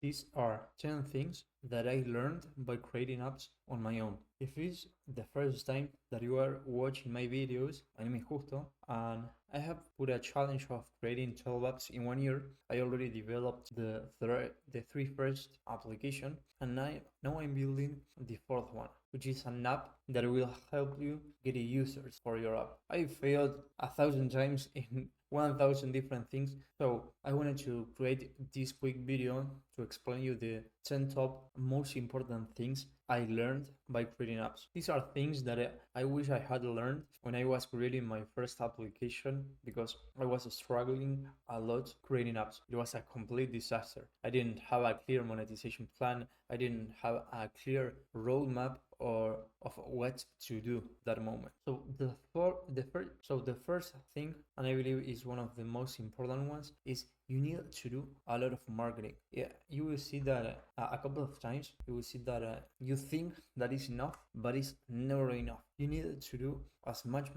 These are 10 things that I learned by creating apps on my own. If it's the first time that you are watching my videos, my name is Justo, and I have put a challenge of creating 12 apps in 1 year. I already developed the three first application, and now I'm building the fourth one, which is an app that will help you get users for your app. I failed 1,000 times in 1,000 different things, so I wanted to create this quick video to explain you the 10 top most important things I learned by creating apps. These are things that I wish I had learned when I was creating my first application, because I was struggling a lot creating apps. It was a complete disaster. I didn't have a clear monetization plan. I didn't have a clear roadmap or of what to do that moment. So the first thing, and I believe is one of the most important ones, is you need to do a lot of marketing. Yeah, you will see that a couple of times you will see that you think that is enough, but it's never enough. You need to do as much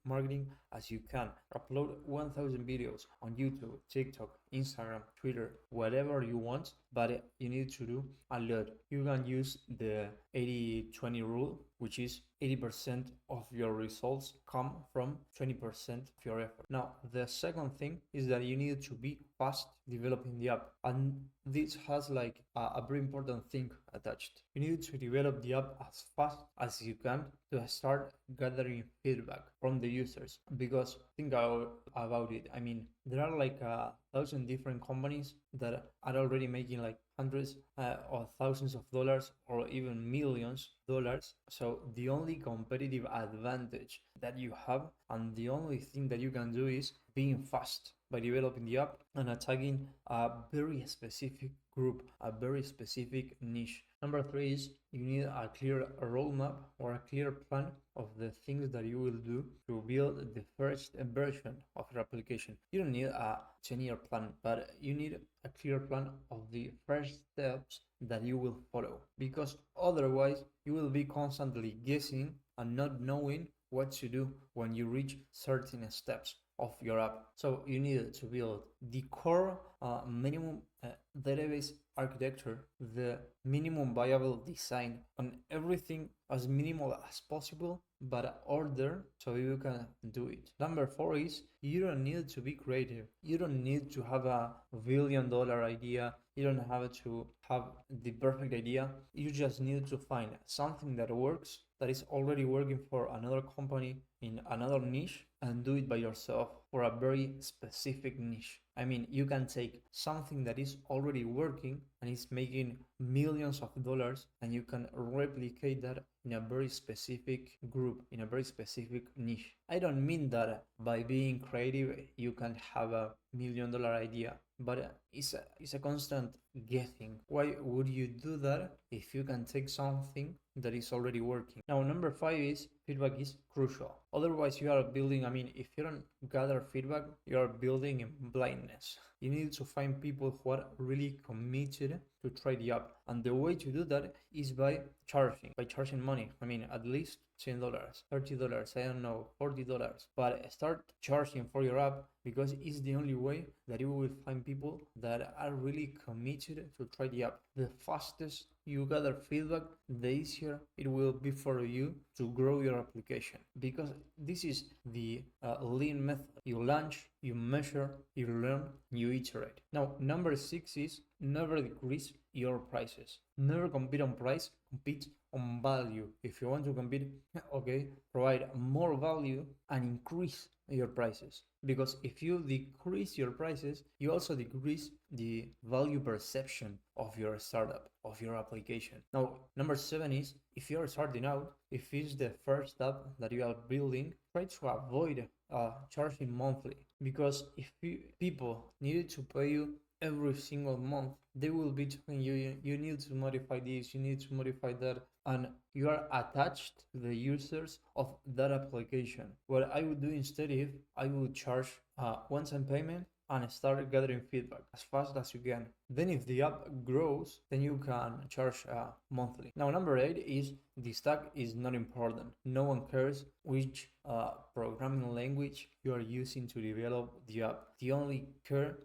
marketing as you can. Upload 1,000 videos on YouTube, TikTok, Instagram, Twitter, whatever you want, but you need to do a lot. You can use the 80-20 rule, which is 80% of your results come from 20% of your effort. Now, the second thing is that you need to be fast developing the app, and this has like a very important thing attached. You need to develop the app as fast as you can to start gathering feedback from the users, because think about it. I mean, there are like 1,000 different companies that are already making like hundreds or thousands of dollars or even millions dollars. So the only competitive advantage that you have, and the only thing that you can do, is being fast by developing the app and attacking a very specific group, a very specific niche. Number three is you need a clear roadmap or a clear plan of the things that you will do to build the first version of your application. You don't need a 10-year plan, but you need a clear plan of the first steps that you will follow, because otherwise you will be constantly guessing and not knowing what to do when you reach certain steps of your app. So you need to build the core minimum database architecture, the minimum viable design, on everything as minimal as possible, but order so you can do it. Number four is you don't need to be creative. You don't need to have a $1 billion idea. You don't have to have the perfect idea. You just need to find something that works, that is already working for another company in another niche, and do it by yourself for a very specific niche. I mean, you can take something that is already working and is making millions of dollars, and you can replicate that in a very specific group, in a very specific niche. I don't mean that by being creative you can have $1 million idea, but it's a constant guessing. Why would you do that if you can take something that is already working? Now, number five is feedback is crucial. Otherwise, you are building, I mean, if you don't gather feedback, you are building in blindness. You need to find people who are really committed to try the app. And the way to do that is by charging money. I mean, at least $10, $30, I don't know, $40. But start charging for your app, because it's the only way that you will find people that are really committed to try the app. The fastest you gather feedback, the easier it will be for you to grow your application, because this is the lean method. You launch, you measure, you learn, you iterate. Now, number six is never decrease your prices. Never compete on price, compete on value. If you want to compete, okay, provide more value and increase your prices, because if you decrease your prices, you also decrease the value perception of your startup, of your application. Now, number seven is, if you are starting out, if it's the first app that you are building, try to avoid charging monthly, because if people needed to pay you every single month, they will be telling you, you need to modify this, you need to modify that, and you are attached to the users of that application. What I would do instead is I would charge one-time payment and start gathering feedback as fast as you can. Then if the app grows, then you can charge monthly. Now number 8 is the stack is not important. No one cares which programming language you are using to develop the app. They only care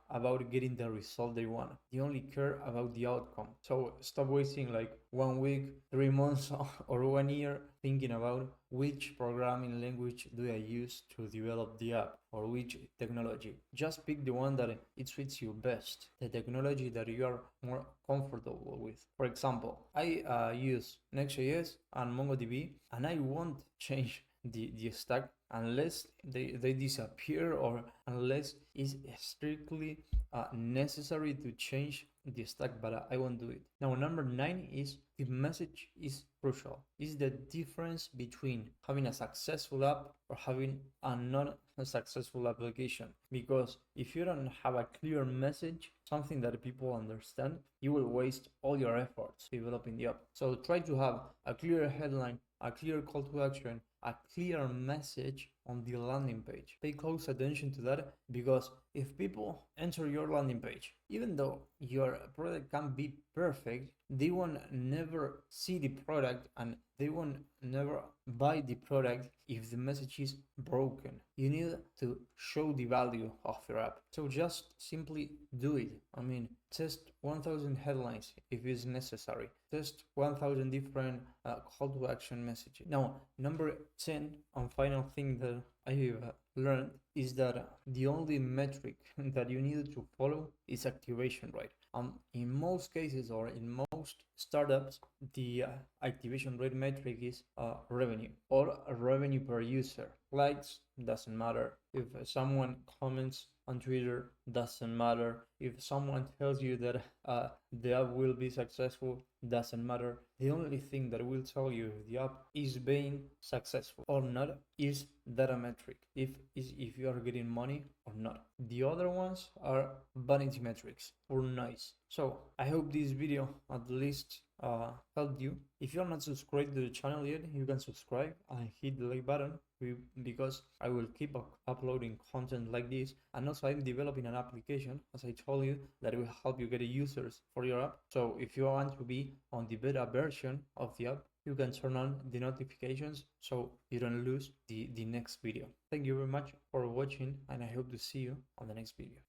about getting the result they want. They only care about the outcome. So stop wasting like 1 week, 3 months, or 1 year thinking about which programming language do I use to develop the app or which technology. Just pick the one that it suits you best, the technology that you are more comfortable with. For example, I use Next.js and MongoDB, and I won't change the stack unless they disappear or unless it's strictly necessary to change the stack, but I won't do it. Now number 9 is the message is crucial. Is the difference between having a successful app or having a not successful application. Because if you don't have a clear message, something that people understand, you will waste all your efforts developing the app. So try to have a clear headline, a clear call to action, a clear message on the landing page. Pay close attention to that, because if people enter your landing page, even though your product can be perfect, they won't never see the product and they won't never buy the product if the message is broken. You need to show the value of your app. So just simply do it. I mean, test 1000 headlines if it's necessary. Test 1000 different call to action messages. Now, number 10 and final thing that I have learned is that the only metric that you need to follow is activation rate. In most cases or in most startups, the activation rate metric is revenue or revenue per user. Likes doesn't matter. If someone comments on Twitter, doesn't matter. If someone tells you that the app will be successful, doesn't matter. The only thing that will tell you if the app is being successful or not is data metric. If you are getting money or not. The other ones are vanity metrics or noise. So I hope this video at least helped you. If you're not subscribed to the channel yet, you can subscribe and hit the like button, because I will keep uploading content like this. And also I'm developing an application, as I told you, that will help you get users for your app. So if you want to be on the beta version of the app, you can turn on the notifications so you don't lose the next video. Thank you very much for watching, and I hope to see you on the next video.